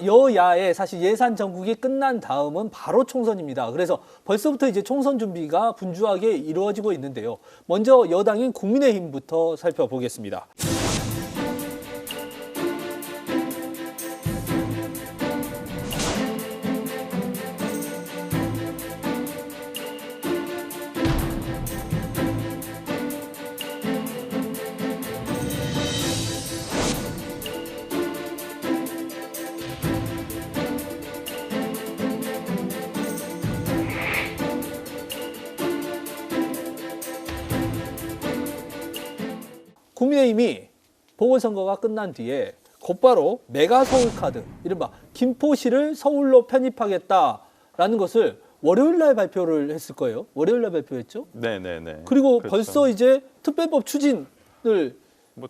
여야의 사실 예산 전국이 끝난 다음은 바로 총선입니다. 그래서 벌써부터 이제 총선 준비가 분주하게 이루어지고 있는데요. 먼저 여당인 국민의힘부터 살펴보겠습니다. 국민의힘이 보궐선거가 끝난 뒤에 곧바로 메가 서울카드, 이른바 김포시를 서울로 편입하겠다라는 것을 월요일 날 발표를 했을 거예요. 월요일 날 발표했죠? 네네네. 그리고 그렇죠. 벌써 이제 특별법 추진을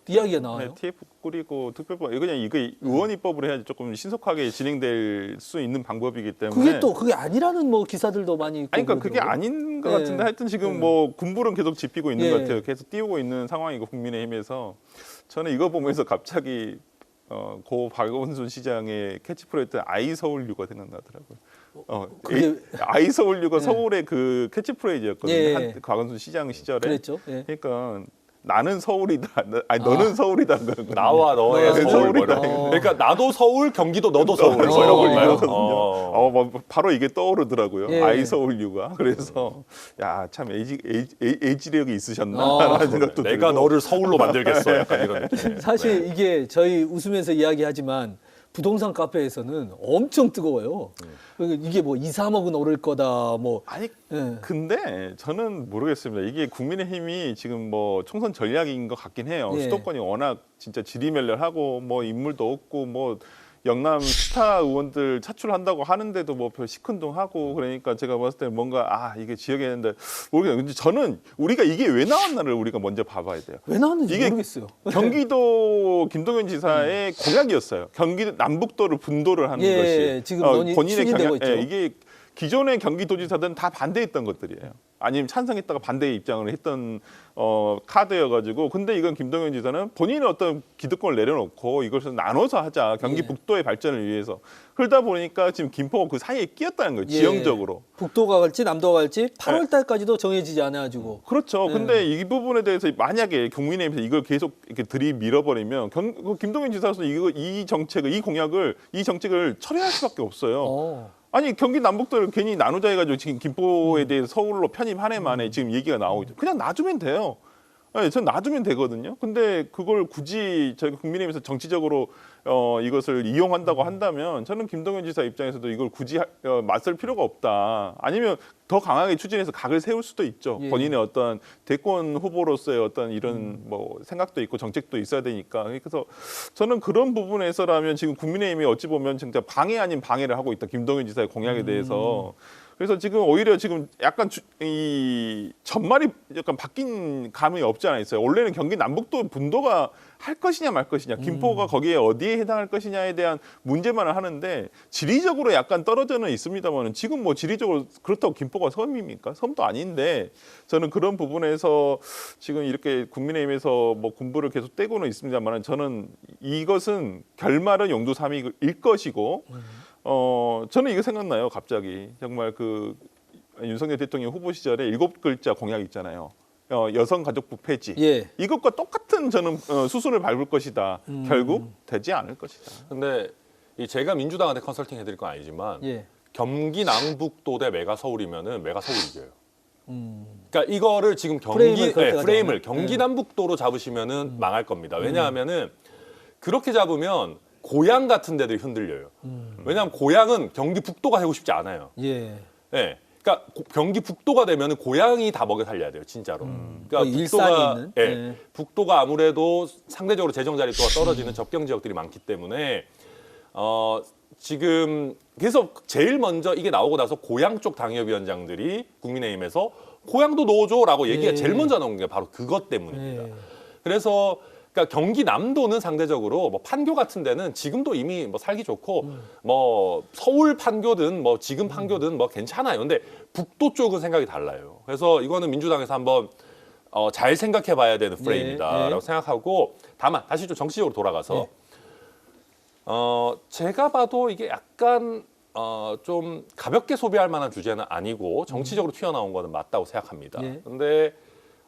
이야기가 나와요. 네, TF 꾸리고 특별법 그냥 이거 의원 입법을 해야지 조금 신속하게 진행될 수 있는 방법이기 때문에 그게 아니라는 뭐 기사들도 많이 있고. 아니, 그러니까 그게 아닌 것 같은데 하여튼 지금 뭐 군부는 계속 짚히고 있는 것 같아요. 계속 띄우고 있는 상황이고 국민의힘에서 저는 이거 보면서 갑자기 고 박원순 시장의 캐치프레이즈 아이 서울유가 생각나더라고요. 아이 서울유가 서울의 그 캐치프레이즈였거든요. 박원순 시장 시절에. 그랬죠. 그러니까 나는 서울이다. 아니 너는 서울이다. 나와 너의 서울이다. 그러니까 나도 서울, 경기도 너도 서울. 이거거든요. 바로 이게 떠오르더라고요. 아이 서울유가. 그래서 야, 참 에이지력이 있으셨나라는 생각도 들고. 내가 너를 서울로 만들겠어. 약간 이런 느낌. 사실 이게 저희 웃으면서 이야기하지만 부동산 카페에서는 엄청 뜨거워요. 이게 뭐 2, 3억은 오를 거다. 뭐 아니 근데 저는 모르겠습니다. 이게 국민의힘이 지금 뭐 총선 전략인 것 같긴 해요. 수도권이 워낙 진짜 지리멸렬하고 뭐 인물도 없고 뭐 영남 스타 의원들 차출한다고 하는데도 뭐 별 시큰둥하고 그러니까 제가 봤을 때 뭔가 이게 지역에 있는데 모르겠어요. 근데 저는 우리가 이게 왜 나왔나를 우리가 먼저 봐봐야 돼요. 왜 나왔는지 이게 모르겠어요. 경기도 김동연 지사의 공약이었어요. 경기도 남북도를 분도를 하는 것이 지금 논의 본인의 추진되고 있죠. 이게 기존의 경기도지사들은 다 반대했던 것들이에요. 아니면 찬성했다가 반대의 입장을 했던 카드여가지고 근데 이건 김동연 지사는 본인의 어떤 기득권을 내려놓고 이것을 나눠서 하자. 경기 북도의 발전을 위해서. 그러다 보니까 지금 김포가 그 사이에 끼었다는 거예요. 지형적으로. 북도가 갈지 남도가 갈지 8월 달까지도 정해지지 않아가지고. 그렇죠. 근데 이 부분에 대해서 만약에 국민의힘에서 이걸 계속 이렇게 들이밀어버리면 김동연 지사로서 이 정책을 철회할 수밖에 없어요. 아니 경기 남북도를 괜히 나누자 해가지고 지금 김포에 대해서 서울로 편입한 해 만에 지금 얘기가 나오고 있죠. 그냥 놔두면 돼요. 네, 전 놔두면 되거든요. 근데 그걸 굳이 저희가 국민의힘에서 정치적으로 이것을 이용한다고 한다면 저는 김동연 지사 입장에서도 이걸 굳이 맞설 필요가 없다. 아니면 더 강하게 추진해서 각을 세울 수도 있죠. 본인의 어떤 대권 후보로서의 어떤 이런 뭐 생각도 있고 정책도 있어야 되니까. 그래서 저는 그런 부분에서라면 지금 국민의힘이 어찌 보면 진짜 방해 아닌 방해를 하고 있다. 김동연 지사의 공약에 대해서. 그래서 지금 오히려 지금 약간 이 전말이 약간 바뀐 감이 없지 않아 있어요. 원래는 경기 남북도 분도가 할 것이냐 말 것이냐, 김포가 거기에 어디에 해당할 것이냐에 대한 문제만을 하는데 지리적으로 약간 떨어져는 있습니다만은 지금 뭐 지리적으로 그렇다고 김포가 섬입니까? 섬도 아닌데 저는 그런 부분에서 지금 이렇게 국민의힘에서 뭐 군부를 계속 떼고는 있습니다만은 저는 이것은 결말은 용도 3일 것이고. 저는 이거 생각나요. 갑자기 정말 그 윤석열 대통령 후보 시절에 7글자 공약 있잖아요. 여성가족부 폐지. 이것과 똑같은 저는 수순을 밟을 것이다. 결국 되지 않을 것이다. 근데 제가 민주당한테 컨설팅 해드릴 건 아니지만 경기 남북도 대 메가 서울이면은 메가 서울이 이겨요. 그러니까 이거를 지금 프레임을 경기 남북도로 잡으시면은 망할 겁니다. 왜냐하면은 그렇게 잡으면 고향 같은 데들이 흔들려요. 왜냐하면 고향은 경기 북도가 되고 싶지 않아요. 그러니까 경기 북도가 되면 고향이 다 먹여 살려야 돼요, 진짜로. 그러니까 북도가, 북도가 아무래도 상대적으로 재정 자립도가 떨어지는 접경 지역들이 많기 때문에 지금 그래서 제일 먼저 이게 나오고 나서 고향 쪽 당협위원장들이 국민의힘에서 고향도 넣어줘라고 얘기가 제일 먼저 나온 게 바로 그것 때문입니다. 그래서 그러니까 경기 남도는 상대적으로 뭐 판교 같은 데는 지금도 이미 뭐 살기 좋고 뭐 서울 판교든 뭐 지금 판교든 뭐 괜찮아요. 근데 북도 쪽은 생각이 달라요. 그래서 이거는 민주당에서 한번 잘 생각해봐야 되는 프레임이다라고 생각하고 다만 다시 좀 정치적으로 돌아가서 제가 봐도 이게 약간 좀 가볍게 소비할 만한 주제는 아니고 정치적으로 튀어나온 거는 맞다고 생각합니다. 근데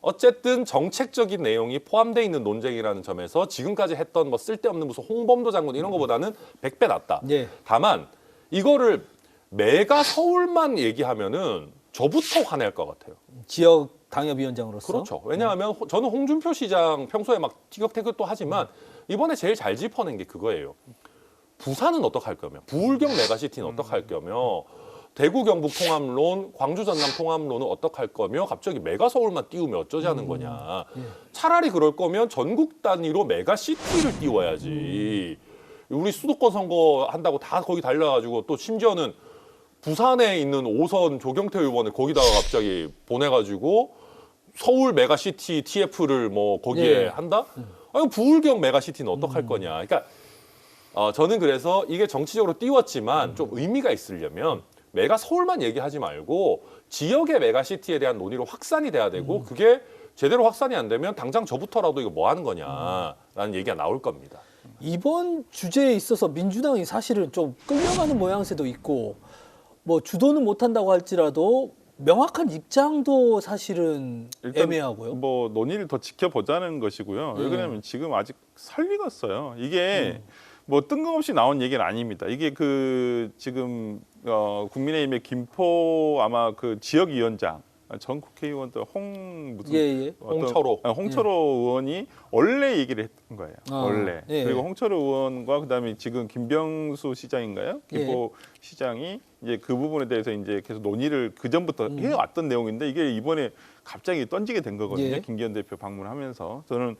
어쨌든 정책적인 내용이 포함되어 있는 논쟁이라는 점에서 지금까지 했던 뭐 쓸데없는 무슨 홍범도 장군 이런 거보다는 100배 낫다. 다만 이거를 메가 서울만 얘기하면은 저부터 화낼 것 같아요. 지역 당협위원장으로서. 그렇죠. 왜냐하면 저는 홍준표 시장 평소에 막 티격태격도 하지만 이번에 제일 잘 짚어낸 게 그거예요. 부산은 어떡할 거며, 부울경 메가시티는 어떡할 거며, 대구 경북 통합론, 광주 전남 통합론은 어떡할 거며 갑자기 메가 서울만 띄우면 어쩌자는 거냐. 차라리 그럴 거면 전국 단위로 메가시티를 띄워야지. 우리 수도권 선거 한다고 다 거기 달려가지고 또 심지어는 부산에 있는 5선 조경태 의원을 거기다가 갑자기 보내가지고 서울 메가시티 TF를 뭐 거기에 한다? 아니 부울경 메가시티는 어떡할 거냐. 그러니까 저는 그래서 이게 정치적으로 띄웠지만 좀 의미가 있으려면 메가 서울만 얘기하지 말고 지역의 메가시티에 대한 논의로 확산이 돼야 되고 그게 제대로 확산이 안 되면 당장 저부터라도 이거 뭐 하는 거냐라는 얘기가 나올 겁니다. 이번 주제에 있어서 민주당이 사실은 좀 끌려가는 모양새도 있고 뭐 주도는 못한다고 할지라도 명확한 입장도 사실은 애매하고요. 뭐 논의를 더 지켜보자는 것이고요. 왜 그러냐면 지금 아직 설익었어요. 이게 뭐 뜬금없이 나온 얘기는 아닙니다. 이게 그 지금 국민의힘의 김포 아마 그 지역위원장 전 국회의원들 홍철호 의원이 원래 얘기를 했던 거예요. 원래. 그리고 홍철호 의원과 그다음에 지금 김병수 시장인가요? 김포 시장이 이제 그 부분에 대해서 이제 계속 논의를 그 전부터 해왔던 내용인데 이게 이번에 갑자기 던지게 된 거거든요. 김기현 대표 방문하면서 저는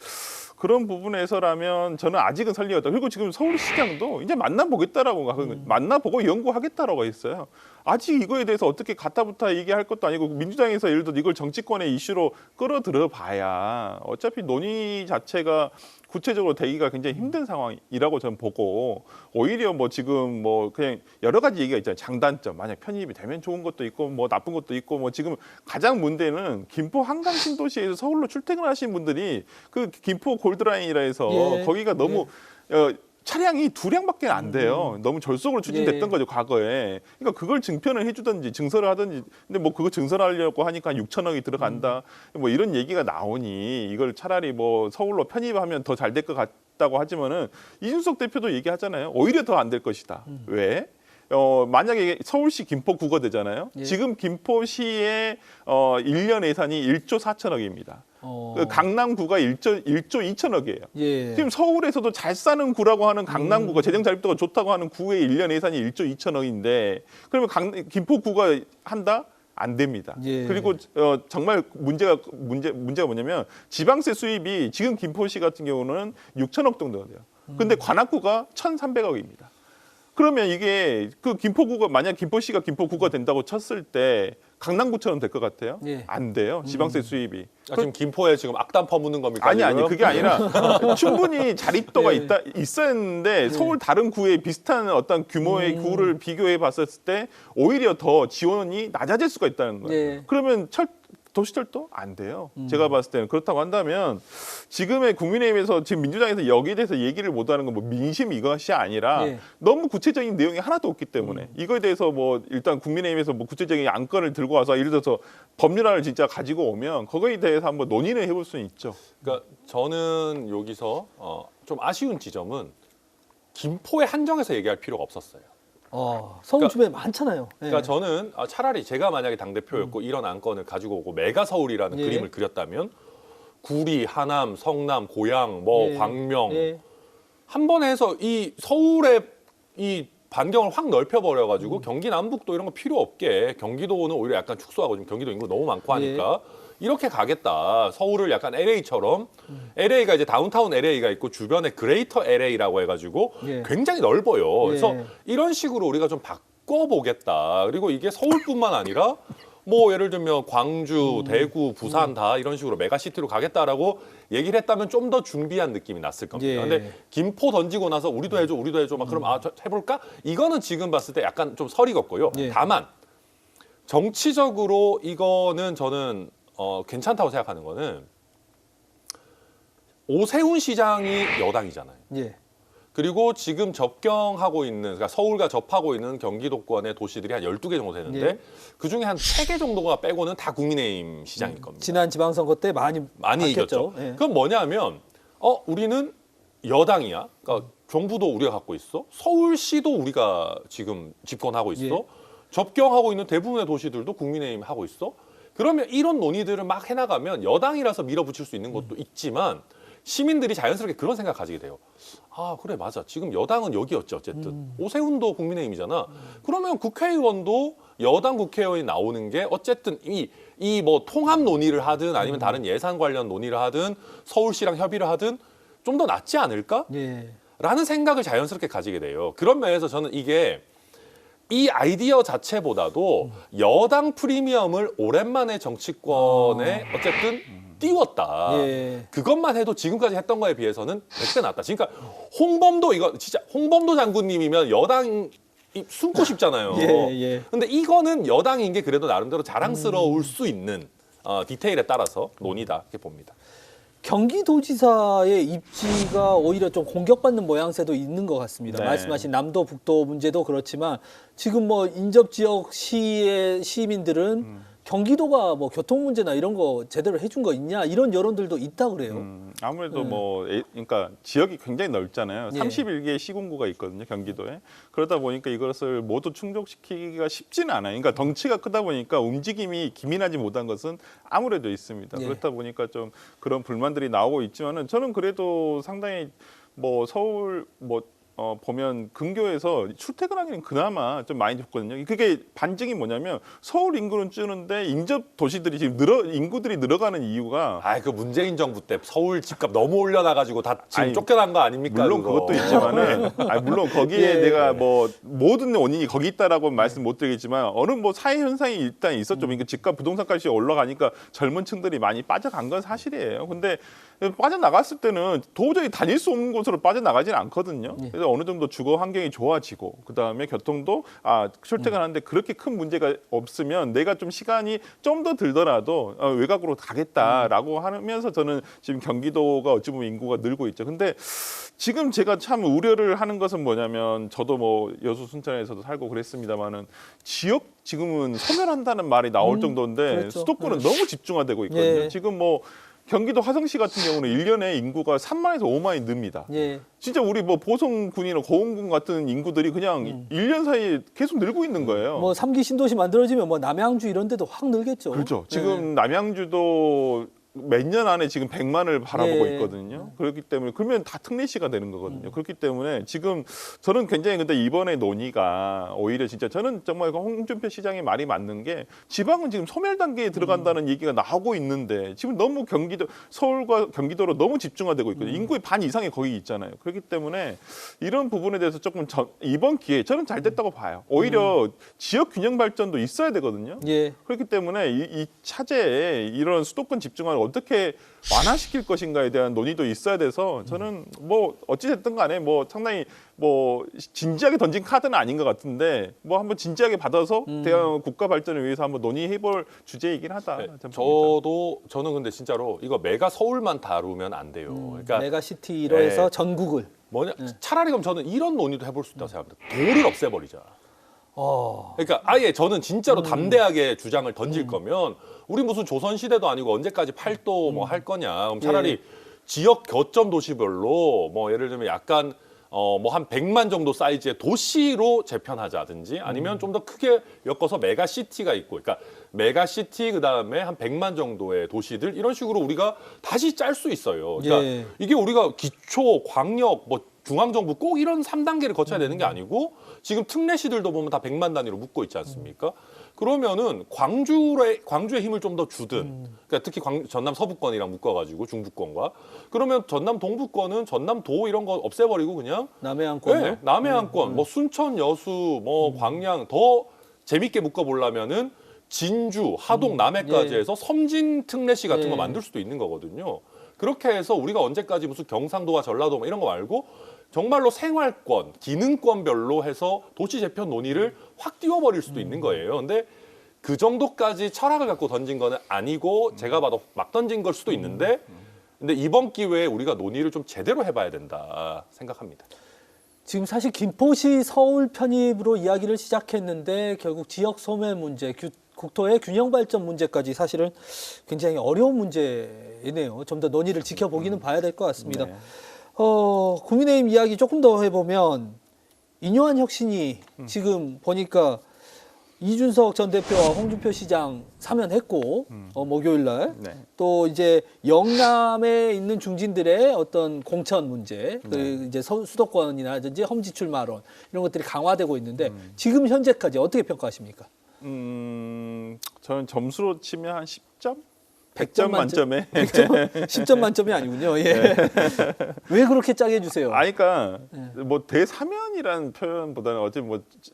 그런 부분에서라면 저는 아직은 설리었다. 그리고 지금 서울시장도 이제 만나보겠다라고 만나보고 연구하겠다라고 했어요. 아직 이거에 대해서 어떻게 가타부타 얘기할 것도 아니고 민주당에서 예를 들어 이걸 정치권의 이슈로 끌어들여 봐야 어차피 논의 자체가 구체적으로 되기가 굉장히 힘든 상황이라고 저는 보고 오히려 뭐 지금 뭐 그냥 여러 가지 얘기가 있잖아요. 장단점, 만약 편입이 되면 좋은 것도 있고 뭐 나쁜 것도 있고 뭐 지금 가장 문제는 김포 한강 신도시에서 서울로 출퇴근하시는 분들이 그 김포 골드라인이라 해서 거기가 너무 차량이 2량밖에 안 돼요. 너무 절속으로 추진됐던 거죠, 과거에. 그러니까 그걸 증편을 해주든지 증설을 하든지. 근데 뭐 그거 증설하려고 하니까 6천억이 들어간다. 뭐 이런 얘기가 나오니 이걸 차라리 뭐 서울로 편입하면 더 잘 될 것 같다고 하지만은 이준석 대표도 얘기하잖아요. 오히려 더 안 될 것이다. 왜? 만약에 서울시 김포 구거되잖아요. 지금 김포시의 1년 예산이 1조 4천억입니다. 강남구가 1조 2천억이에요. 지금 서울에서도 잘 사는 구라고 하는 강남구가 재정 자립도가 좋다고 하는 구의 1년 예산이 1조 2천억인데 그러면 김포구가 한다? 안 됩니다. 그리고 정말 문제가 뭐냐면 지방세 수입이 지금 김포시 같은 경우는 6천억 정도가 돼요. 근데 관악구가 1,300억입니다. 그러면 이게 그 김포구가 만약 김포시가 김포구가 된다고 쳤을 때 강남구처럼 될 것 같아요? 안 돼요. 지방세 수입이. 지금 김포에 지금 악담 퍼붓는 겁니까? 아니 그게 아니라 충분히 자립도가 있었는데 서울 다른 구에 비슷한 어떤 규모의 구를 비교해 봤을 때 오히려 더 지원이 낮아질 수가 있다는 거예요. 그러면 도시철도 안 돼요. 제가 봤을 때는 그렇다고 한다면 지금의 국민의힘에서 지금 민주당에서 여기에 대해서 얘기를 못하는 건 뭐 민심 이것이 아니라 너무 구체적인 내용이 하나도 없기 때문에 이거에 대해서 뭐 일단 국민의힘에서 뭐 구체적인 안건을 들고 와서 예를 들어서 법률안을 진짜 가지고 오면 거기에 대해서 한번 논의를 해볼 수는 있죠. 그러니까 저는 여기서 좀 아쉬운 지점은 김포에 한정해서 얘기할 필요가 없었어요. 서울 주변에 많잖아요. 그러니까 저는 차라리 제가 만약에 당대표였고 이런 안건을 가지고 오고 메가 서울이라는 그림을 그렸다면 구리, 하남, 성남, 고양, 뭐 광명 한 번에 해서 이 서울의 이 반경을 확 넓혀버려가지고 경기 남북도 이런 거 필요 없게 경기도는 오히려 약간 축소하고 지금 경기도 인구 너무 많고 하니까 이렇게 가겠다. 서울을 약간 LA처럼 LA가 이제 다운타운 LA가 있고 주변에 그레이터 LA라고 해가지고 굉장히 넓어요. 그래서 이런 식으로 우리가 좀 바꿔보겠다. 그리고 이게 서울뿐만 아니라 뭐 예를 들면 광주, 대구, 부산 다 이런 식으로 메가시티로 가겠다라고 얘기를 했다면 좀 더 준비한 느낌이 났을 겁니다. 근데 김포 던지고 나서 우리도 해줘 막 그럼 해볼까? 이거는 지금 봤을 때 약간 좀 설이 걷고요. 다만 정치적으로 이거는 저는 괜찮다고 생각하는 거는 오세훈 시장이 여당이잖아요. 그리고 지금 접경하고 있는, 그러니까 서울과 접하고 있는 경기도권의 도시들이 한 12개 정도 되는데 예. 그중에 한 3개 정도가 빼고는 다 국민의힘 시장일 겁니다. 지난 지방선거 때 많이 이겼죠. 예. 그건 뭐냐면 우리는 여당이야. 그러니까 정부도 우리가 갖고 있어. 서울시도 우리가 지금 집권하고 있어. 예. 접경하고 있는 대부분의 도시들도 국민의힘 하고 있어. 그러면 이런 논의들을 막 해나가면 여당이라서 밀어붙일 수 있는 것도 있지만 시민들이 자연스럽게 그런 생각 가지게 돼요. 아 그래 맞아. 지금 여당은 여기였지 어쨌든. 오세훈도 국민의힘이잖아. 그러면 국회의원도 여당 국회의원이 나오는 게 어쨌든 이 뭐 통합 논의를 하든 아니면 다른 예산 관련 논의를 하든 서울시랑 협의를 하든 좀 더 낫지 않을까? 예. 라는 생각을 자연스럽게 가지게 돼요. 그런 면에서 저는 이게 이 아이디어 자체보다도 여당 프리미엄을 오랜만에 정치권에 어쨌든 띄웠다. 예. 그것만 해도 지금까지 했던 거에 비해서는 100배 낫다. 그러니까 홍범도 이거 진짜 홍범도 장군님이면 여당 숨고 싶잖아요. 예. 근데 이거는 여당인 게 그래도 나름대로 자랑스러울 수 있는 디테일에 따라서 논의다 이렇게 봅니다. 경기도지사의 입지가 오히려 좀 공격받는 모양새도 있는 것 같습니다. 네. 말씀하신 남도 북도 문제도 그렇지만 지금 뭐 인접 지역 시의 시민들은 경기도가 뭐 교통 문제나 이런 거 제대로 해준 거 있냐 이런 여론들도 있다 그래요. 아무래도 네. 그러니까 지역이 굉장히 넓잖아요. 예. 31개의 시군구가 있거든요, 경기도에. 그러다 보니까 이것을 모두 충족시키기가 쉽지는 않아요. 그러니까 덩치가 크다 보니까 움직임이 기민하지 못한 것은 아무래도 있습니다. 예. 그렇다 보니까 좀 그런 불만들이 나오고 있지만은 저는 그래도 상당히 뭐 서울 보면 근교에서 출퇴근하기는 그나마 좀 많이 좋거든요. 그게 반증이 뭐냐면 서울 인구는 줄는데 인접 도시들이 지금 인구들이 늘어가는 이유가 그 문재인 정부 때 서울 집값 너무 올려놔가지고 다 지금 아니, 쫓겨난 거 아닙니까? 물론 그거. 그것도 있지만은 물론 거기에 예. 내가 뭐 모든 원인이 거기 있다라고 말씀 못 드리겠지만 어느 뭐 사회 현상이 일단 있었죠. 그러니까 집값 부동산 값이 올라가니까 젊은 층들이 많이 빠져간 건 사실이에요. 근데 빠져나갔을 때는 도저히 다닐 수 없는 곳으로 빠져나가지는 않거든요. 그래서 어느 정도 주거 환경이 좋아지고 그다음에 교통도 출퇴근하는데 그렇게 큰 문제가 없으면 내가 좀 시간이 좀 더 들더라도 외곽으로 가겠다라고 하면서 저는 지금 경기도가 어찌 보면 인구가 늘고 있죠. 근데 지금 제가 참 우려를 하는 것은 뭐냐면 저도 뭐 여수 순천에서도 살고 그랬습니다만은 지역 지금은 소멸한다는 말이 나올 정도인데 그렇죠. 수도권은 너무 집중화되고 있거든요. 예. 지금 뭐 경기도 화성시 같은 경우는 1년에 인구가 3만에서 5만이 늡니다. 예. 진짜 우리 뭐 보성군이나 고흥군 같은 인구들이 그냥 1년 사이에 계속 늘고 있는 거예요. 뭐 3기 신도시 만들어지면 뭐 남양주 이런 데도 확 늘겠죠. 그렇죠. 지금 남양주도 몇 년 안에 지금 100만을 바라보고 예. 있거든요. 그렇기 때문에 그러면 다 특례시가 되는 거거든요. 그렇기 때문에 지금 저는 굉장히 근데 이번에 논의가 오히려 진짜 저는 정말 홍준표 시장의 말이 맞는 게 지방은 지금 소멸 단계에 들어간다는 얘기가 나오고 있는데 지금 너무 서울과 경기도로 너무 집중화되고 있거든요. 인구의 반 이상이 거기 있잖아요. 그렇기 때문에 이런 부분에 대해서 조금 이번 기회에 저는 잘 됐다고 봐요. 오히려 지역 균형 발전도 있어야 되거든요. 예. 그렇기 때문에 이 차제에 이런 수도권 집중화를 어떻게 완화시킬 것인가에 대한 논의도 있어야 돼서 저는 뭐 어찌 됐든 간에 뭐 상당히 뭐 진지하게 던진 카드는 아닌 것 같은데 뭐 한번 진지하게 받아서 대한 국가 발전을 위해서 한번 논의해볼 주제이긴 하다. 네, 저는 봅니다. 저는 근데 진짜로 이거 메가 서울만 다루면 안 돼요. 그러니까 메가시티로 네. 해서 전국을. 차라리 그럼 저는 이런 논의도 해볼 수 있다고 생각합니다. 도를 없애버리자. 그러니까 아예 저는 진짜로 담대하게 주장을 던질 거면 우리 무슨 조선시대도 아니고 언제까지 팔도 뭐 할 거냐. 그럼 차라리 예. 지역 거점 도시별로 뭐 예를 들면 약간 뭐 한 100만 정도 사이즈의 도시로 재편하자든지 아니면 좀 더 크게 엮어서 메가시티가 있고 그러니까 메가시티 그다음에 한 100만 정도의 도시들 이런 식으로 우리가 다시 짤 수 있어요. 그러니까 예. 이게 우리가 기초, 광역, 뭐 중앙정부 꼭 이런 3단계를 거쳐야 되는 게 아니고 지금 특례시들도 보면 다 100만 단위로 묶고 있지 않습니까? 그러면은 광주의 힘을 좀 더 주든 그러니까 특히 전남 서부권이랑 묶어가지고 중부권과 그러면 전남 동부권은 전남도 이런 거 없애버리고 그냥 남해안권. 네, 남해안권, 뭐 순천, 여수, 뭐 광양 더 재밌게 묶어보려면은 진주, 하동, 남해까지 예. 해서 섬진 특례시 같은 예. 거 만들 수도 있는 거거든요. 그렇게 해서 우리가 언제까지 무슨 경상도와 전라도 뭐 이런 거 말고 정말로 생활권, 기능권별로 해서 도시 재편 논의를 확 띄워버릴 수도 있는 거예요. 근데 그 정도까지 철학을 갖고 던진 거는 아니고 제가 봐도 막 던진 걸 수도 있는데 근데 이번 기회에 우리가 논의를 좀 제대로 해봐야 된다 생각합니다. 지금 사실 김포시 서울 편입으로 이야기를 시작했는데 결국 지역 소멸 문제, 국토의 균형 발전 문제까지 사실은 굉장히 어려운 문제이네요. 좀 더 논의를 지켜보기는 봐야 될 것 같습니다. 네. 국민의힘 이야기 조금 더 해보면 인요한 혁신이 지금 보니까 이준석 전 대표와 홍준표 시장 사면했고 목요일 날 또 네. 이제 영남에 있는 중진들의 어떤 공천 문제, 그 이제 수도권이라든지 험지 출마론 이런 것들이 강화되고 있는데 지금 현재까지 어떻게 평가하십니까? 저는 점수로 치면 한 10점? 100점 만점에 10점 만점이 아니군요. 예. 왜 그렇게 짜게 해주세요? 그러니까 뭐 대사면이라는 표현보다는 어차피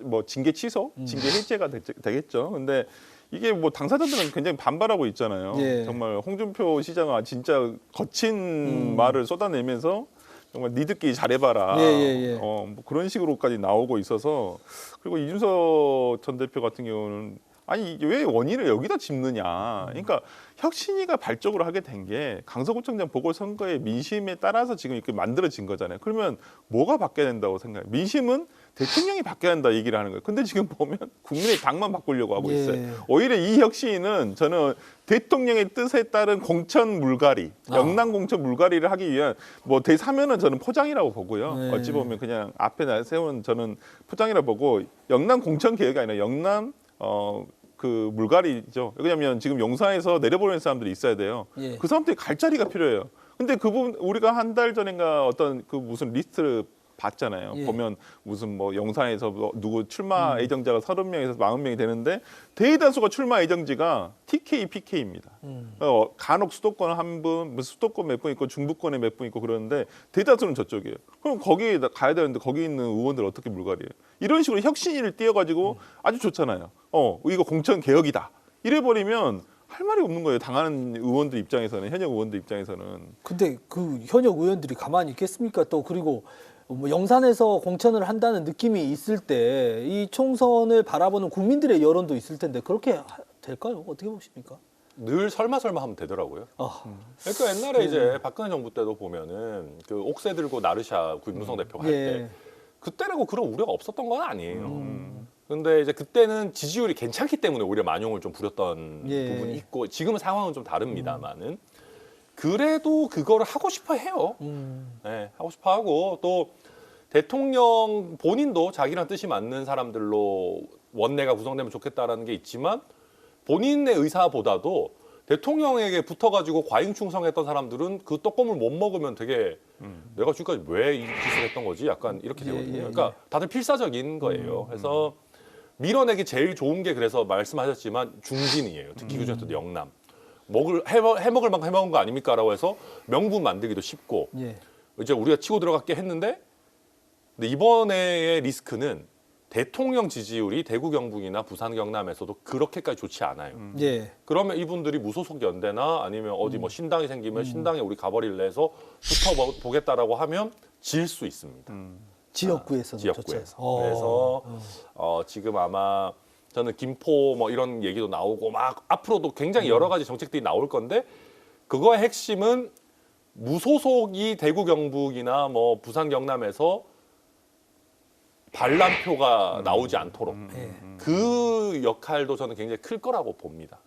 뭐 징계 취소, 징계 해제가 되겠죠. 근데 이게 뭐 당사자들은 굉장히 반발하고 있잖아요. 예. 정말 홍준표 시장은 진짜 거친 말을 쏟아내면서 정말 니들끼리 잘해봐라. 뭐 그런 식으로까지 나오고 있어서 그리고 이준석 전 대표 같은 경우는 아니 왜 원인을 여기다 짚느냐. 그러니까 혁신위가 발족을 하게 된 게 강서구청장 보궐선거의 민심에 따라서 지금 이렇게 만들어진 거잖아요. 그러면 뭐가 바뀌어야 된다고 생각해요? 민심은 대통령이 바뀌어야 한다 얘기를 하는 거예요. 근데 지금 보면 국민의 당만 바꾸려고 하고 있어요. 오히려 이 혁신은 저는 대통령의 뜻에 따른 공천 물갈이, 영남 공천 물갈이를 하기 위한 뭐 대사면은 저는 포장이라고 보고요. 어찌 보면 그냥 앞에 세운 저는 포장이라고 보고 영남 공천 개혁이 아니라 영남 그 물갈이죠. 왜냐하면 지금 용산에서 내려보내는 사람들이 있어야 돼요. 그 사람들이 갈 자리가 필요해요. 근데 그 부분 우리가 한 달 전인가 어떤 그 무슨 리스트를 봤잖아요. 보면 무슨 뭐 용산에서 누구 출마 예정자가 30명에서 40명이 되는데 대다수가 출마 예정지가 TK, PK입니다. 간혹 수도권 한 분, 수도권 몇 분 있고 중부권에 몇 분 있고 그러는데 대다수는 저쪽이에요. 그럼 거기에 가야 되는데 거기 있는 의원들 어떻게 물갈이해요? 이런 식으로 혁신위를 띄워가지고 아주 좋잖아요. 이거 공천 개혁이다. 이래버리면 할 말이 없는 거예요. 당하는 의원들 입장에서는, 현역 의원들 입장에서는. 근데 그 현역 의원들이 가만히 있겠습니까? 또 그리고 뭐 영산에서 공천을 한다는 느낌이 있을 때 이 총선을 바라보는 국민들의 여론도 있을 텐데 그렇게 될까요? 어떻게 보십니까? 늘 설마 하면 되더라고요. 그러니까 옛날에 이제 박근혜 정부 때도 보면은 그 옥새 들고 나르샤 김무성 대표가 할 때 그때라고 그런 우려가 없었던 건 아니에요. 근데 이제 그때는 지지율이 괜찮기 때문에 오히려 만용을 좀 부렸던 부분이 있고 지금은 상황은 좀 다릅니다만은 그래도 그거를 하고 싶어 해요. 네, 하고 싶어 하고 또 대통령 본인도 자기랑 뜻이 맞는 사람들로 원내가 구성되면 좋겠다라는 게 있지만 본인의 의사보다도 대통령에게 붙어가지고 과잉 충성했던 사람들은 그 떡고물 못 먹으면 되게 내가 지금까지 왜 이 짓을 했던 거지? 약간 이렇게 되거든요. 그러니까 다들 필사적인 거예요. 그래서 밀어내기 제일 좋은 게 그래서 말씀하셨지만 중진이에요. 특히 그중에서도 영남. 해먹을 만큼 해먹은 거 아닙니까라고 해서 명분 만들기도 쉽고 이제 우리가 치고 들어갔게 했는데 근데 이번에의 리스크는 대통령 지지율이 대구 경북이나 부산 경남에서도 그렇게까지 좋지 않아요. 그러면 이분들이 무소속 연대나 아니면 어디 뭐 신당이 생기면 신당에 우리 가버리를 내서 붙어보겠다라고 하면 질 수 있습니다. 지역구에서는 지역구에서. 그래서 지금 아마 저는 김포 뭐 이런 얘기도 나오고 막 앞으로도 굉장히 여러 가지 정책들이 나올 건데 그거의 핵심은 무소속이 대구 경북이나 뭐 부산 경남에서 반란표가 나오지 않도록 그 역할도 저는 굉장히 클 거라고 봅니다.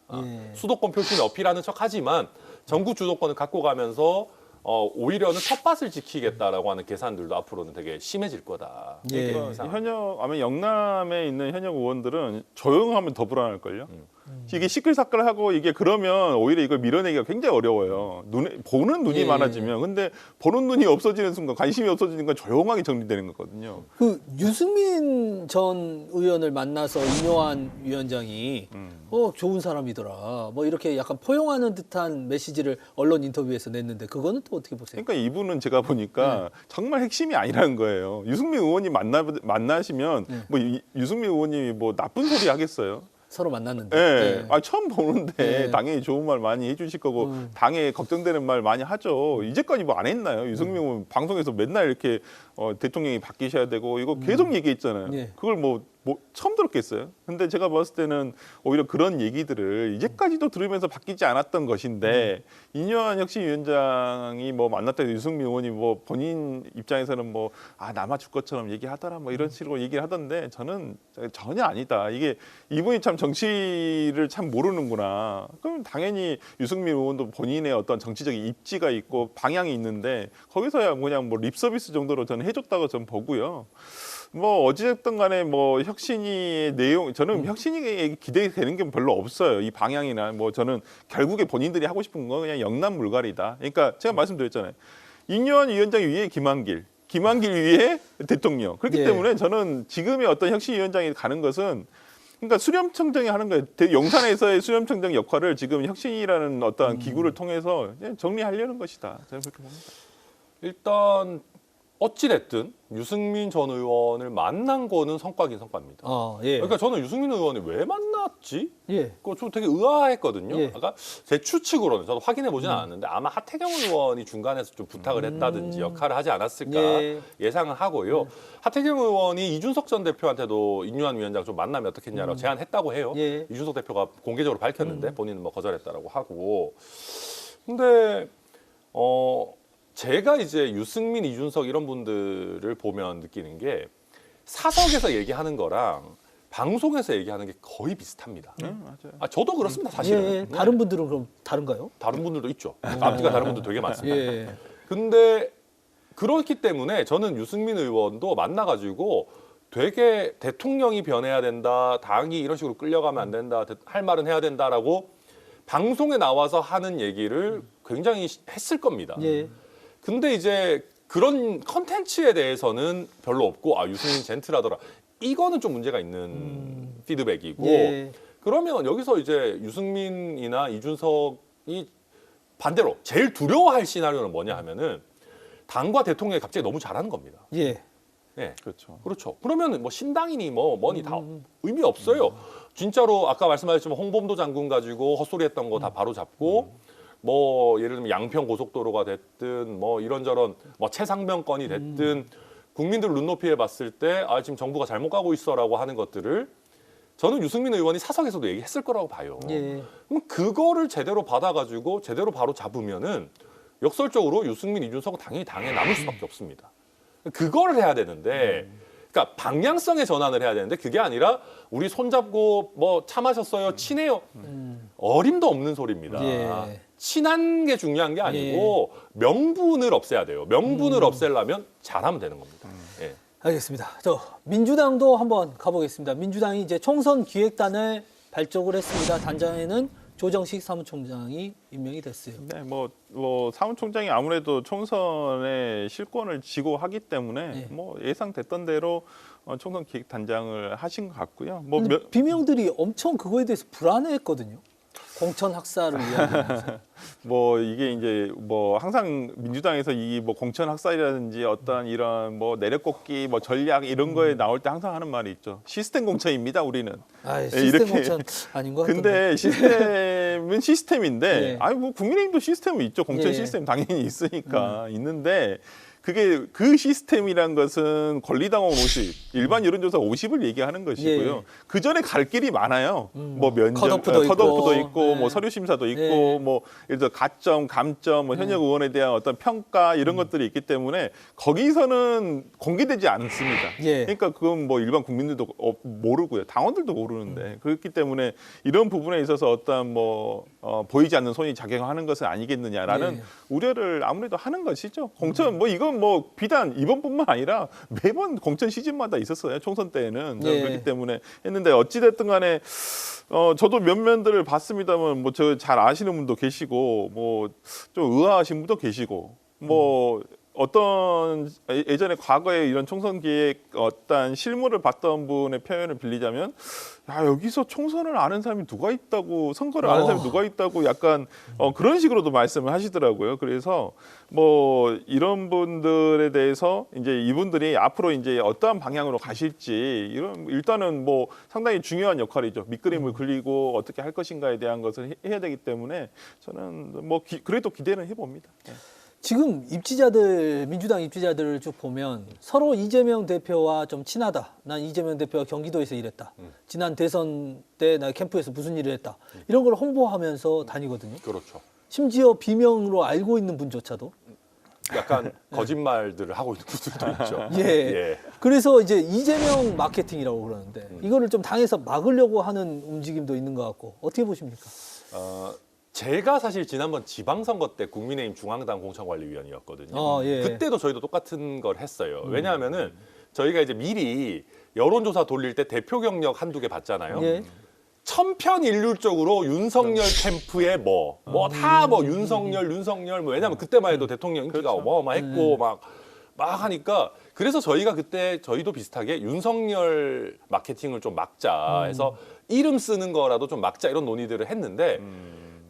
수도권 표심이 어필하는 척하지만 전국 주도권을 갖고 가면서 오히려는 텃밭을 지키겠다라고 하는 계산들도 앞으로는 되게 심해질 거다. 아마 영남에 있는 현역 의원들은 조용하면 더 불안할걸요. 이게 시끌시끌하고 이게 그러면 오히려 이걸 밀어내기가 굉장히 어려워요. 보는 눈이 많아지면 근데 보는 눈이 없어지는 순간 관심이 없어지는 순간 조용하게 정리되는 거거든요. 그 유승민 전 의원을 만나서 인요한 위원장이 좋은 사람이더라. 뭐 이렇게 약간 포용하는 듯한 메시지를 언론 인터뷰에서 냈는데 그거는 또 어떻게 보세요? 그러니까 이분은 제가 보니까 정말 핵심이 아니라는 거예요. 유승민 의원이 만나시면 뭐 유승민 의원님이 뭐 나쁜 소리 하겠어요? 서로 만났는데. 처음 보는데 당연히 좋은 말 많이 해주실 거고 당에 걱정되는 말 많이 하죠. 이제까지 뭐 안 했나요? 유승민 의원 방송에서 맨날 이렇게 대통령이 바뀌셔야 되고 이거 계속 얘기했잖아요. 그걸 뭐 뭐 처음 들었겠어요. 근데 제가 봤을 때는 오히려 그런 얘기들을 이제까지도 들으면서 바뀌지 않았던 것인데 이뇨한 혁신위원장이 뭐 만났다 유승민 의원이 뭐 본인 입장에서는 뭐 남아줄 것처럼 얘기하더라 뭐 이런 식으로 얘기를 하던데 저는 전혀 아니다. 이게 이분이 참 정치를 참 모르는구나. 그럼 당연히 유승민 의원도 본인의 어떤 정치적인 입지가 있고 방향이 있는데 거기서야 그냥 뭐 립 서비스 정도로 저는 해줬다고 저는 보고요. 뭐 어찌됐든 간에 뭐 혁신위의 내용 저는 혁신위에 기대되는 게 별로 없어요. 이 방향이나 뭐 저는 결국에 본인들이 하고 싶은 건 그냥 영남물갈이다. 그러니까 제가 말씀드렸잖아요. 이뇨한 위원장 위에 김한길 위에 대통령. 그렇기 때문에 저는 지금의 어떤 혁신위원장이 가는 것은 그러니까 수렴청장이 하는 거예요. 용산에서의 수렴청장 역할을 지금 혁신이라는 어떤 기구를 통해서 정리하려는 것이다. 저는 그렇게 봅니다. 일단 어찌됐든 유승민 전 의원을 만난 거는 성과긴 성과입니다. 예. 그러니까 저는 유승민 의원이 왜 만났지? 예. 그거 좀 되게 의아했거든요. 예. 아까 제 추측으로는 저도 확인해 보진 않았는데 아마 하태경 의원이 중간에서 좀 부탁을 했다든지 역할을 하지 않았을까 예상을 하고요. 하태경 의원이 이준석 전 대표한테도 인유한 위원장 좀 만나면 어떻겠냐라고 제안했다고 해요. 이준석 대표가 공개적으로 밝혔는데 본인은 뭐 거절했다라고 하고. 근데 제가 이제 유승민, 이준석 이런 분들을 보면 느끼는 게 사석에서 얘기하는 거랑 방송에서 얘기하는 게 거의 비슷합니다. 맞아요. 저도 그렇습니다, 사실은. 다른 분들은 그럼 다른가요? 다른 분들도 있죠. 앞뒤가 다른 분들 되게 많습니다. 예. 근데 그렇기 때문에 저는 유승민 의원도 만나가지고 되게 대통령이 변해야 된다, 당이 이런 식으로 끌려가면 안 된다, 할 말은 해야 된다라고 방송에 나와서 하는 얘기를 굉장히 했을 겁니다. 근데 이제 그런 컨텐츠에 대해서는 별로 없고 유승민 젠틀하더라. 이거는 좀 문제가 있는 피드백이고 그러면 여기서 이제 유승민이나 이준석이 반대로 제일 두려워할 시나리오는 뭐냐 하면은 당과 대통령이 갑자기 너무 잘하는 겁니다. 그렇죠. 그러면 뭐 신당이니 뭐니 다 의미 없어요. 진짜로 아까 말씀하셨지만 홍범도 장군 가지고 헛소리했던 거 다 바로 잡고 뭐 예를 들면 양평 고속도로가 됐든 뭐 이런저런 뭐 최상병 건이 됐든 국민들 눈높이에 봤을 때 지금 정부가 잘못 가고 있어라고 하는 것들을 저는 유승민 의원이 사석에서도 얘기했을 거라고 봐요. 그럼 그거를 제대로 받아가지고 제대로 바로 잡으면은 역설적으로 유승민, 이준석은 당연히 당에 남을 수밖에 없습니다. 그거를 해야 되는데 그러니까 방향성의 전환을 해야 되는데 그게 아니라 우리 손잡고 뭐 차 마셨어요, 친해요. 어림도 없는 소리입니다. 친한 게 중요한 게 아니고 명분을 없애야 돼요. 명분을 없애려면 잘하면 되는 겁니다. 알겠습니다. 민주당도 한번 가보겠습니다. 민주당이 이제 총선 기획단을 발족을 했습니다. 단장에는 조정식 사무총장이 임명이 됐어요. 네, 뭐 사무총장이 아무래도 총선에 실권을 쥐고 하기 때문에 뭐 예상됐던 대로 총선 기획단장을 하신 것 같고요. 비명들이 엄청 그거에 대해서 불안해했거든요. 공천 학살을 이야기하면서. 뭐 이게 이제 뭐 항상 민주당에서 이 뭐 공천 학살이라든지 어떤 이런 뭐 내려꽂기 뭐 전략 이런 거에 나올 때 항상 하는 말이 있죠. 시스템 공천입니다, 우리는. 시스템 이렇게. 공천 아닌 것 같은데. 근데 시스템은 시스템인데 뭐 국민의힘도 시스템은 있죠. 공천 시스템 당연히 있으니까 있는데 그게 그 시스템이란 것은 권리당원 50, 일반 여론조사 50을 얘기하는 것이고요. 그 전에 갈 길이 많아요. 뭐 면접, 컷오프도 있고, 뭐 서류 심사도 있고, 뭐 예를 들어 가점, 감점, 뭐 현역 의원에 대한 어떤 평가 이런 것들이 있기 때문에 거기서는 공개되지 않습니다. 그러니까 그건 뭐 일반 국민들도 모르고요, 당원들도 모르는데 그렇기 때문에 이런 부분에 있어서 어떤 뭐 보이지 않는 손이 작용하는 것은 아니겠느냐라는 우려를 아무래도 하는 것이죠. 공천 뭐 이건 뭐 비단 이번뿐만 아니라 매번 공천 시즌마다 있었어요. 총선 때에는 그렇기 때문에 했는데 어찌됐든 간에 저도 몇 면들을 봤습니다만 뭐 저 잘 아시는 분도 계시고 뭐 좀 의아하신 분도 계시고 뭐 어떤 예전에 과거에 이런 총선 기획 어떤 실무를 봤던 분의 표현을 빌리자면 여기서 총선을 아는 사람이 누가 있다고 선거를 아는 사람이 누가 있다고 약간 그런 식으로도 말씀을 하시더라고요. 그래서 뭐 이런 분들에 대해서 이제 이분들이 앞으로 이제 어떠한 방향으로 가실지 이런 일단은 뭐 상당히 중요한 역할이죠. 밑그림을 그리고 어떻게 할 것인가에 대한 것을 해야 되기 때문에 저는 뭐 그래도 기대는 해봅니다. 지금 입지자들, 민주당 입지자들을 쭉 보면 서로 이재명 대표와 좀 친하다. 난 이재명 대표가 경기도에서 일했다. 지난 대선 때 나 캠프에서 무슨 일을 했다. 이런 걸 홍보하면서 다니거든요. 그렇죠. 심지어 비명으로 알고 있는 분조차도. 약간 거짓말들을 하고 있는 분들도 있죠. 예. 예. 그래서 이제 이재명 마케팅이라고 그러는데 이거를 좀 당에서 막으려고 하는 움직임도 있는 것 같고 어떻게 보십니까? 제가 사실 지난번 지방선거 때 국민의힘 중앙당 공천관리위원이었거든요. 예. 그때도 저희도 똑같은 걸 했어요. 왜냐하면은 저희가 이제 미리 여론조사 돌릴 때 대표 경력 한두 개 봤잖아요. 예. 천편일률적으로 윤석열 캠프에 뭐 다 뭐 윤석열 뭐 왜냐면 그때만 해도 대통령 인기가 그렇죠. 어마어마했고 막 하니까 그래서 저희가 그때 저희도 비슷하게 윤석열 마케팅을 좀 막자 해서 이름 쓰는 거라도 좀 막자 이런 논의들을 했는데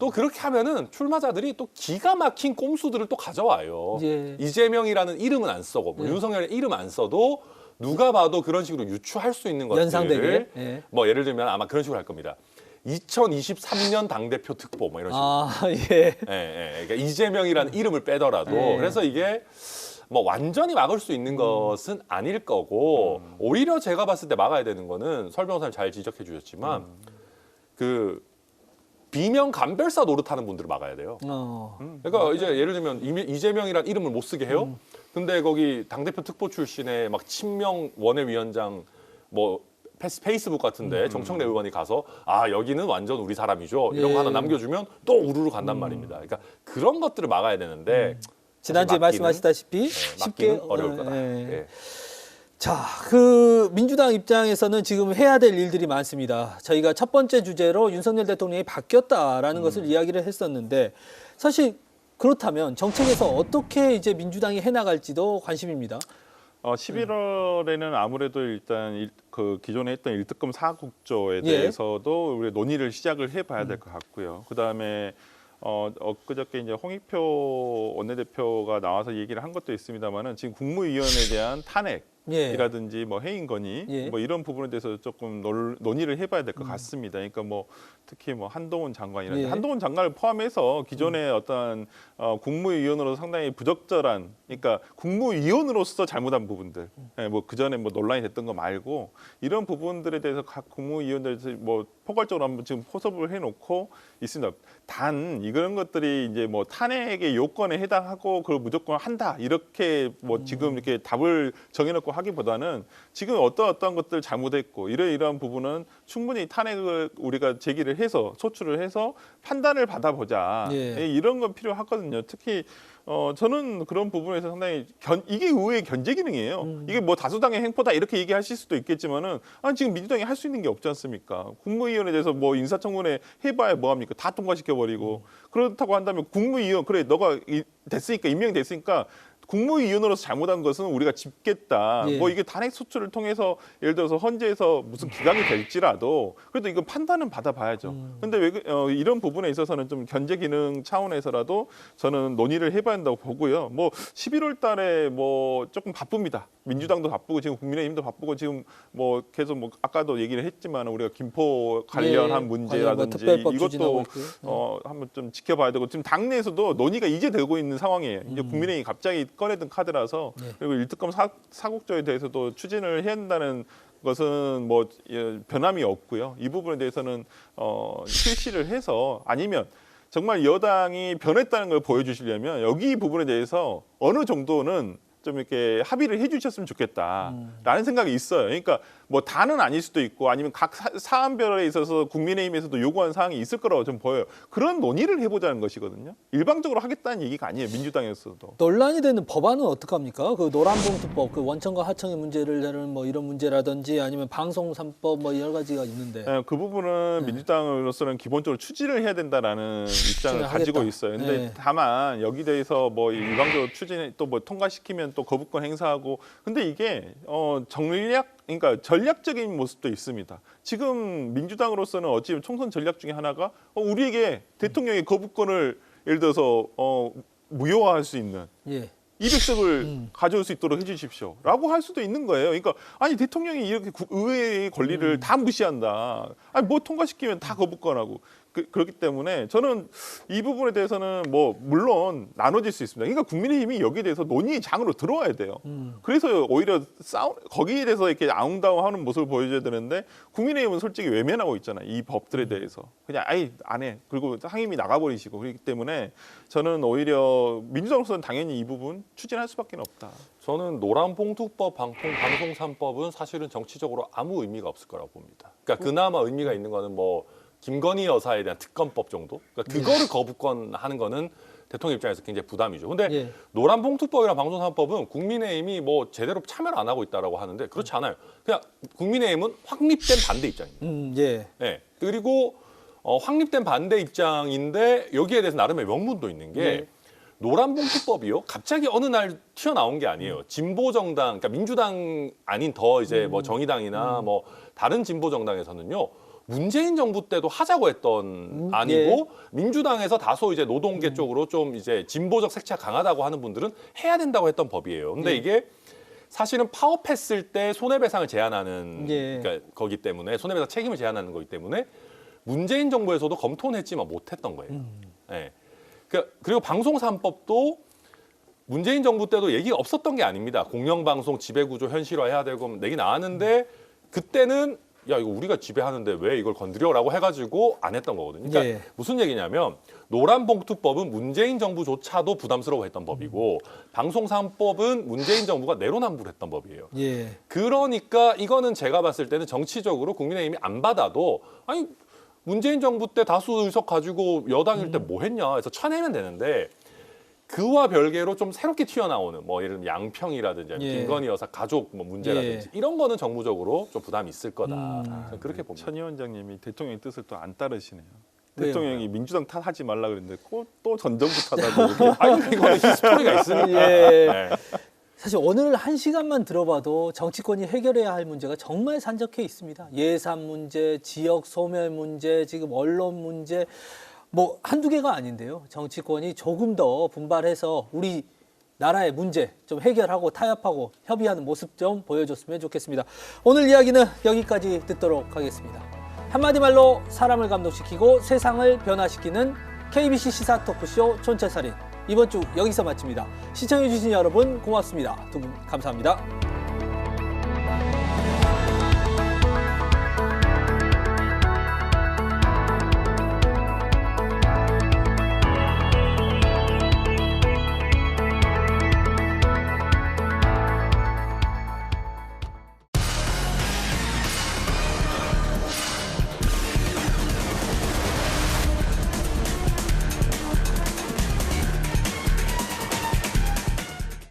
또 그렇게 하면은 출마자들이 또 기가 막힌 꼼수들을 또 가져와요. 예. 이재명이라는 이름은 안 써고 뭐 윤석열 이름 안 써도 누가 봐도 그런 식으로 유추할 수 있는 것들을 연상되게. 예. 뭐 예를 들면 아마 그런 식으로 할 겁니다. 2023년 당대표 특보 뭐 이런 식으로. 예. 그러니까 이재명이라는 이름을 빼더라도 예. 그래서 이게 뭐 완전히 막을 수 있는 것은 아닐 거고 오히려 제가 봤을 때 막아야 되는 거는 설 변호사님 잘 지적해 주셨지만 그 비명 감별사 노릇하는 분들을 막아야 돼요. 그러니까 이제 예를 들면 이재명이란 이름을 못 쓰게 해요. 근데 거기 당대표 특보 출신의 막 친명 원외위원장 뭐 페이스북 같은데 정청래 의원이 가서 아 여기는 완전 우리 사람이죠 이런 거 예. 하나 남겨주면 또 우르르 간단 말입니다. 그러니까 그런 것들을 막아야 되는데 지난주에 막기는, 말씀하시다시피 쉽게 막기는 어려울 거다. 예. 예. 자, 그 민주당 입장에서는 지금 해야 될 일들이 많습니다. 저희가 첫 번째 주제로 윤석열 대통령이 바뀌었다라는 것을 이야기를 했었는데 사실 그렇다면 정책에서 어떻게 이제 민주당이 해나갈지도 관심입니다. 11월에는 아무래도 일단 그 기존에 했던 일특검 4국조에 대해서도 우리 논의를 시작을 해봐야 될 것 같고요. 그 다음에 엊그저께 이제 홍익표 원내대표가 나와서 얘기를 한 것도 있습니다만은 지금 국무위원에 대한 탄핵이라든지 뭐 해임 건의 뭐 이런 부분에 대해서 조금 논의를 해봐야 될 것 같습니다. 그러니까 뭐 특히 뭐 한동훈 장관이라든지 한동훈 장관을 포함해서 기존의 어떤 국무위원으로서 상당히 부적절한 그러니까 국무위원으로서 잘못한 부분들 뭐 그전에 뭐 논란이 됐던 거 말고 이런 부분들에 대해서 각 국무위원들 뭐 포괄적으로 한번 지금 포섭을 해놓고 있습니다. 단 이런 것들이 이제 뭐 탄핵의 요건에 해당하고 그걸 무조건 한다 이렇게 뭐 지금 이렇게 답을 정해놓고 하기보다는 지금 어떠한 것들 잘못했고 이러한 부분은 충분히 탄핵을 우리가 제기를 해서 소추를 해서 판단을 받아보자 이런 건 필요하거든요. 특히 저는 그런 부분에서 상당히 이게 의회의 견제 기능이에요. 이게 뭐 다수당의 행포다 이렇게 얘기하실 수도 있겠지만은 지금 민주당이 할 수 있는 게 없지 않습니까? 국무위원에 대해서 뭐 인사청문회 해봐야 뭐 합니까? 다 통과시켜버리고 그렇다고 한다면 국무위원 그래 너가 됐으니까 임명됐으니까 국무위원으로서 잘못한 것은 우리가 짚겠다. 뭐 이게 탄핵 소추를 통해서 예를 들어서 헌재에서 무슨 기각이 될지라도 그래도 이거 판단은 받아봐야죠. 근데 왜 이런 부분에 있어서는 좀 견제 기능 차원에서라도 저는 논의를 해봐야 한다고 보고요. 뭐 11월 달에 뭐 조금 바쁩니다. 민주당도 바쁘고 지금 국민의힘도 바쁘고 지금 뭐 계속 뭐 아까도 얘기를 했지만 우리가 김포 관련한 문제라든지 이것도 한번 좀 지켜봐야 되고 지금 당내에서도 논의가 이제 되고 있는 상황이에요. 이제 국민의힘이 갑자기 꺼내든 카드라서 그리고 일특검 사국조에 대해서도 추진을 해야 한다는 것은 뭐 변함이 없고요. 이 부분에 대해서는 실시를 해서 아니면 정말 여당이 변했다는 걸 보여주시려면 여기 부분에 대해서 어느 정도는 좀 이렇게 합의를 해주셨으면 좋겠다라는 생각이 있어요. 그러니까 뭐 다는 아닐 수도 있고 아니면 각 사안별에 있어서 국민의힘에서도 요구한 사항이 있을 거라고 좀 보여요. 그런 논의를 해보자는 것이거든요. 일방적으로 하겠다는 얘기가 아니에요. 민주당에서도. 논란이 되는 법안은 어떡합니까? 그 노란봉투법, 그 원청과 하청의 문제를 다루는 뭐 이런 문제라든지 아니면 방송 3법 뭐 여러 가지가 있는데. 그 부분은 민주당으로서는 기본적으로 추진을 해야 된다라는 입장을 가지고 있어요. 근데 다만 여기 대해서 뭐 일방적으로 추진 또 뭐 통과시키면 또 거부권 행사하고 근데 이게 그러니까 전략적인 모습도 있습니다. 지금 민주당으로서는 어찌 총선 전략 중에 하나가 우리에게 대통령의 거부권을 예를 들어서 무효화할 수 있는 200석을 가져올 수 있도록 해주십시오라고 할 수도 있는 거예요. 그러니까 아니 대통령이 이렇게 의회의 권리를 다 무시한다. 아니 뭐 통과시키면 다 거부권하고 그렇기 때문에 저는 이 부분에 대해서는 뭐 물론 나눠질 수 있습니다. 그러니까 국민의힘이 여기에 대해서 논의 장으로 들어와야 돼요. 그래서 오히려 거기에 대해서 이렇게 아웅다웅하는 모습을 보여줘야 되는데 국민의힘은 솔직히 외면하고 있잖아요. 이 법들에 대해서 그냥 아예 안 해. 그리고 상임위 나가버리시고 그렇기 때문에 저는 오히려 민주당으로서는 당연히 이 부분 추진할 수밖에 없다. 저는 노란봉투법, 방송 3법은 사실은 정치적으로 아무 의미가 없을 거라고 봅니다. 그러니까 그나마 의미가 있는 거는 뭐 김건희 여사에 대한 특검법 정도. 그러니까 그거를 거부권하는 거는 대통령 입장에서 굉장히 부담이죠. 근데 노란봉투법이나 방송 3법은 국민의힘이 뭐 제대로 참여를 안 하고 있다라고 하는데 그렇지 않아요. 그냥 국민의힘은 확립된 반대 입장입니다. 예. 그리고 확립된 반대 입장인데 여기에 대해서 나름의 명분도 있는 게 노란봉투법이요. 갑자기 어느 날 튀어나온 게 아니에요. 진보 정당, 그러니까 민주당 아닌 더 이제 뭐 정의당이나 뭐 다른 진보 정당에서는요. 문재인 정부 때도 하자고 했던 안이고 민주당에서 다소 이제 노동계 쪽으로 좀 이제 진보적 색채가 강하다고 하는 분들은 해야 된다고 했던 법이에요. 근데 이게 사실은 파업했을 때 손해배상을 제한하는 그러니까 거기 때문에 손해배상 책임을 제한하는 거기 때문에 문재인 정부에서도 검토는 했지만 못했던 거예요. 예. 그리고 방송 3법도 문재인 정부 때도 얘기가 없었던 게 아닙니다. 공영방송 지배구조 현실화해야 되고 얘기 나왔는데 그때는 야 이거 우리가 지배하는데 왜 이걸 건드려라고 해가지고 안 했던 거거든요. 그러니까 무슨 얘기냐면 노란봉투법은 문재인 정부조차도 부담스러워했던 법이고 방송 3법은 문재인 정부가 내로남불했던 법이에요. 그러니까 이거는 제가 봤을 때는 정치적으로 국민의힘이 안 받아도 아니 문재인 정부 때 다수 의석 가지고 여당일 때 뭐 했냐 해서 쳐내면 되는데 그와 별개로 좀 새롭게 튀어나오는 뭐 예를 들면 양평이라든지 김건희 여사 가족 뭐 문제라든지 이런 거는 정부적으로 좀 부담이 있을 거다. 저는 그렇게 봅니다. 천 의원장님이 대통령의 뜻을 또 안 따르시네요. 대통령이 민주당 탓하지 말라 그랬는데 또 전 정부 탓하고 아니 이거는 히스토리가 있으니까. 사실 오늘 1시간만 들어봐도 정치권이 해결해야 할 문제가 정말 산적해 있습니다. 예산 문제, 지역 소멸 문제, 지금 언론 문제 뭐 한두 개가 아닌데요. 정치권이 조금 더 분발해서 우리 나라의 문제 좀 해결하고 타협하고 협의하는 모습 좀 보여줬으면 좋겠습니다. 오늘 이야기는 여기까지 듣도록 하겠습니다. 한마디 말로 사람을 감동시키고 세상을 변화시키는 KBC 시사 토크쇼 촌철살인. 이번 주 여기서 마칩니다. 시청해주신 여러분 고맙습니다. 두 분 감사합니다.